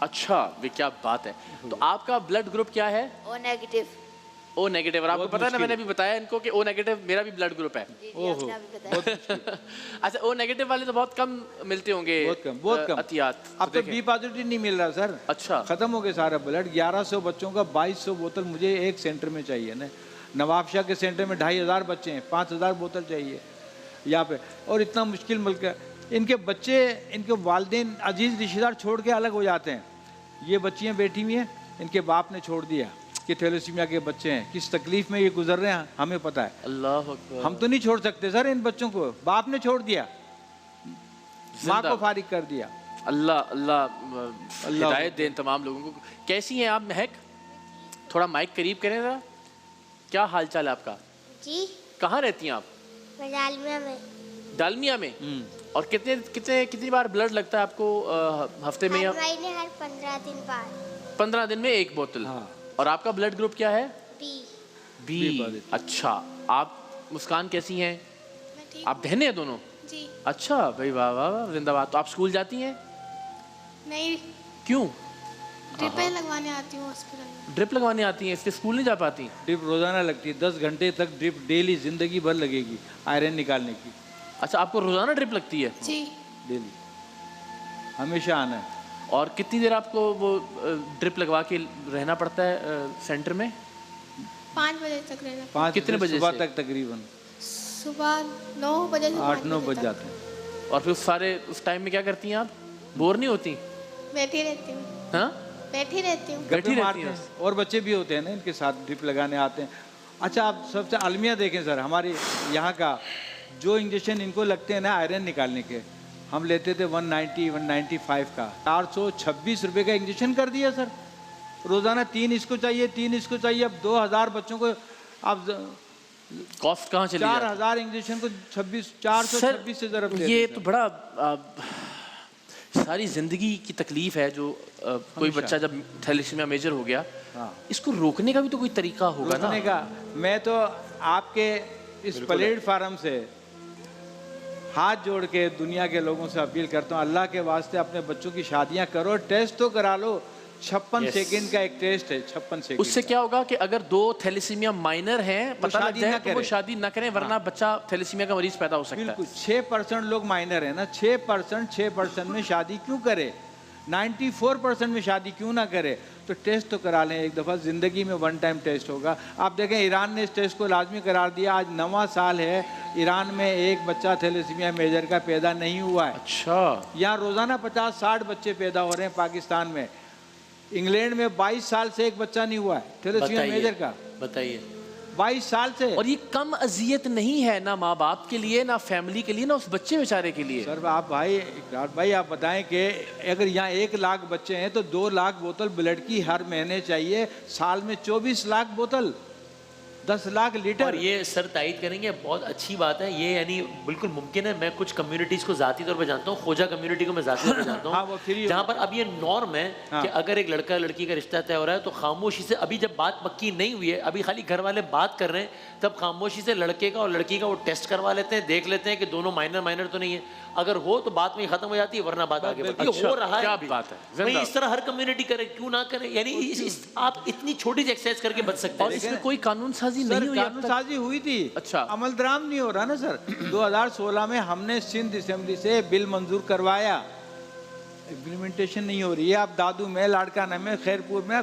اچھا کیا بات ہے. تو آپ کا بلڈ گروپ کیا ہے؟ او نیگیٹو. او نیگیٹو. اور آپ کو پتا ہے نا، میں نے ابھی بتایا ان کو کہ او نیگیٹو میرا بھی بلڈ گروپ ہے. جی جی آپ نے ابھی بتایا. اچھا او نیگیٹو والے تو بہت کم ملتے ہوں گے بہت کم عطیات. اب تو بی پازیٹیو نہیں مل رہا سر. اچھا ختم ہو گیا سارا بلڈ. 1100 بچوں کا 2200 بوتل مجھے ایک سینٹر میں چاہیے نا. نواب شاہ کے سینٹر میں 2500 بچے ہیں, 5000 بوتل چاہیے یہاں پہ. اور اتنا مشکل ملک ہے. ان کے بچے, ان کے والدین عزیز رشتہ دار چھوڑ کے الگ ہو جاتے ہیں. یہ بچیاں بیٹھی ہوئی ہیں, ان کے باپ نے چھوڑ دیا کہ تھیلیسیمیا کے بچے ہیں, کس تکلیف میں یہ گزر رہے ہیں ہمیں پتہ ہے. اللہ اکبر. ہم تو نہیں چھوڑ سکتے سر ان بچوں کو, باپ نے چھوڑ دیا, ماں کو فارغ کر دیا. اللہ اللہ ہدایت دیں تمام لوگوں کو. کیسی ہیں آپ مہک؟ تھوڑا مائک قریب کریں ذرا. کیا حال چال ہے آپ کا؟ جی کہاں رہتی ہیں آپ؟ میں ڈالمیا میں. ڈالمیا میں. اور کتنی بار بلڈ لگتا ہے آپ کو ہفتے میں؟ ہر مہینے ہر 15 دن بعد. 15 دن میں ایک بوتل. اور آپ کا بلڈ گروپ کیا ہے؟ بی. اچھا. آپ مسکان کیسی ہیں؟ میں ٹھیک. آپ بہنیں ہیں دونوں؟ جی. اچھا بھائی واہ واہ واہ, زندہ باد. تو آپ اسکول جاتی ہیں؟ نہیں, کیوں؟ ٹرپیں لگوانے آتی ہوں ہاسپٹل میں. ڈرپ لگوانے آتی ہیں, اس لیے اسکول نہیں جا پاتی؟ ڈرپ روزانہ لگتی ہے, 10 گھنٹے تک ڈرپ ڈیلی, زندگی بھر لگے گی آئرن نکالنے کی. اچھا آپ کو روزانہ ڈرپ لگتی ہے؟ جی. ڈیلی ہمیشہ آنا ہے. اور کتنی دیر آپ کو وہ ڈرپ لگوا کے رہنا پڑتا ہے سینٹر میں؟ 5 بجے تک رہنا. 5 کتنے بجے صبح سے؟ تک تقریباً صبح 9 بجے سے 8-9 بج جاتے ہیں. اور پھر اس ٹائم میں کیا کرتی ہیں آپ؟ بور نہیں ہوتی؟ بیٹھی رہتی ہوں. ہاں بیٹھی رہتی ہوں. بیٹھی گپے رہتی مارتے ہیں. ہیں. اور بچے بھی ہوتے ہیں نا ان کے ساتھ, ڈرپ لگانے آتے ہیں. اچھا آپ سب سے المیہ دیکھیں سر, ہمارے یہاں کا جو انجیکشن ان کو لگتے ہیں نا آئرن نکالنے کے, ہم لیتے تھے 190-195 کا, 426 روپے کا انجیکشن کر دیا سر. روزانہ 3 اس کو چاہیے, 3 اس کو چاہیے. اب 2000 بچوں کو آپ کاسٹ کہاں چلی جاتی ہے؟ 4000 انجیکشن کو 426 سے ضرب دیتے ہیں. یہ تو بڑا ساری زندگی کی تکلیف ہے جو کوئی بچہ جب تھیلیسیمیا میجر ہو گیا, اس کو روکنے کا بھی تو کوئی طریقہ ہوگا نا. روکنے کا میں تو آپ کے اس پلیٹ فارم سے ہاتھ جوڑ کے دنیا کے لوگوں سے اپیل کرتا ہوں, اللہ کے واسطے اپنے بچوں کی شادیاں کرو, ٹیسٹ تو کرا لو. 56 سیکنڈ کا ایک ٹیسٹ ہے, 56 سیکنڈ. اس سے کیا ہوگا کہ اگر 2 تھیلیسیمیا مائنر ہیں, پتہ لگ جائے تو وہ شادی نہ کریں, ورنہ بچہ تھیلیسیمیا کا مریض پیدا ہو سکتا ہے. بالکل. 6% لوگ مائنر ہیں نا, 6% میں شادی کیوں کرے, 94% میں شادی کیوں نہ کرے. تو ٹیسٹ تو کرا لیں ایک دفعہ, زندگی میں 1 ٹائم ٹیسٹ ہوگا. آپ دیکھیں ایران نے اس ٹیسٹ کو لازمی قرار دیا. آج 9واں سال ہے ایران میں ایک بچہ تھیلیسیمیا میجر کا پیدا نہیں ہوا ہے. اچھا. یہاں روزانہ 50-60 بچے پیدا ہو رہے ہیں پاکستان میں. انگلینڈ میں 22 سال سے ایک بچہ نہیں ہوا ہے تھیلیسیمیا میجر کا. بتائیے 22 سال سے. اور یہ کم اذیت نہیں ہے نہ ماں باپ کے لیے, نہ فیملی کے لیے, نہ اس بچے بیچارے کے لیے. سر آپ بھائی آپ بتائیں کہ اگر یہاں 1 لاکھ بچے ہیں تو 2 لاکھ بوتل بلڈ کی ہر مہینے چاہیے. سال میں 24 لاکھ بوتل, 10 لاکھ لیٹر. اور یہ سر تائید کریں گے, بہت اچھی بات ہے یہ, یعنی بالکل ممکن ہے. میں کچھ کمیونٹیز کو ذاتی طور پہ جانتا ہوں, خوجہ کمیونٹی کو میں ذاتی طور پہ جانتا ہوں, جہاں پر اب یہ نارم ہے کہ اگر ایک لڑکا لڑکی کا رشتہ طے ہو رہا ہے تو خاموشی سے, ابھی جب بات پکی نہیں ہوئی ہے, ابھی خالی گھر والے بات کر رہے ہیں, تب خاموشی سے لڑکے کا اور لڑکی کا وہ ٹیسٹ کروا لیتے ہیں, دیکھ لیتے ہیں کہ دونوں مائنر تو نہیں ہے. اگر ہو تو بات میں ختم ہو جاتی ہے, ورنہ بات آگے بڑھتی ہے. ہو رہا ہے, بات ہے. بھائی اس طرح ہر کمیونٹی کرے, کیوں نہ کرے. یعنی آپ اتنی چھوٹی سی ایکسرسائز کر کے بچ سکتے ہیں. اور اس میں کوئی قانون سازی نہیں ہوئی. قانون سازی ہوئی تھی, اچھا عمل درام نہیں ہو رہا نا سر. 2016 میں ہم نے سندھ اسمبلی سے بل منظور کروایا, امپلیمنٹیشن نہیں ہو رہی ہے. آپ دادو میں, لاڑکانہ میں, خیرپور میں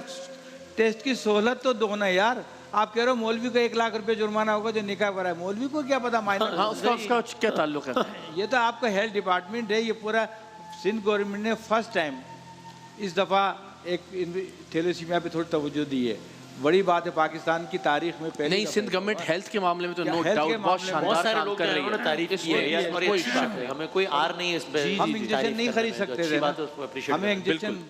ٹیسٹ کی سہولت تو دو نا یار. آپ کہہ رہے ہو مولوی کو 1 لاکھ روپے جرمانہ ہوگا جو نکاح کرا ہے, مولوی کو کیا پتا مائنر. ہاں اس کا کیا تعلق ہے؟ یہ تو آپ کا ہیلتھ ڈپارٹمنٹ ہے. یہ پورا سندھ گورنمنٹ نے فرسٹ ٹائم اس دفعہ ایک تھیلیسیمیا پہ تھوڑی توجہ دی ہے. بڑی بات ہے پاکستان کی تاریخ میں پہلی. نہیں, سندھ گورنمنٹ ہیلتھ کے معاملے میں تو نو ڈاؤٹ بہت شاندار کام کر رہی ہے. تعریف کی ہے, ہمیں کوئی آر نہیں ہے اس پہ. ہم انجیکشن نہیں خرید سکتے تھے, ہمیں انجیکشن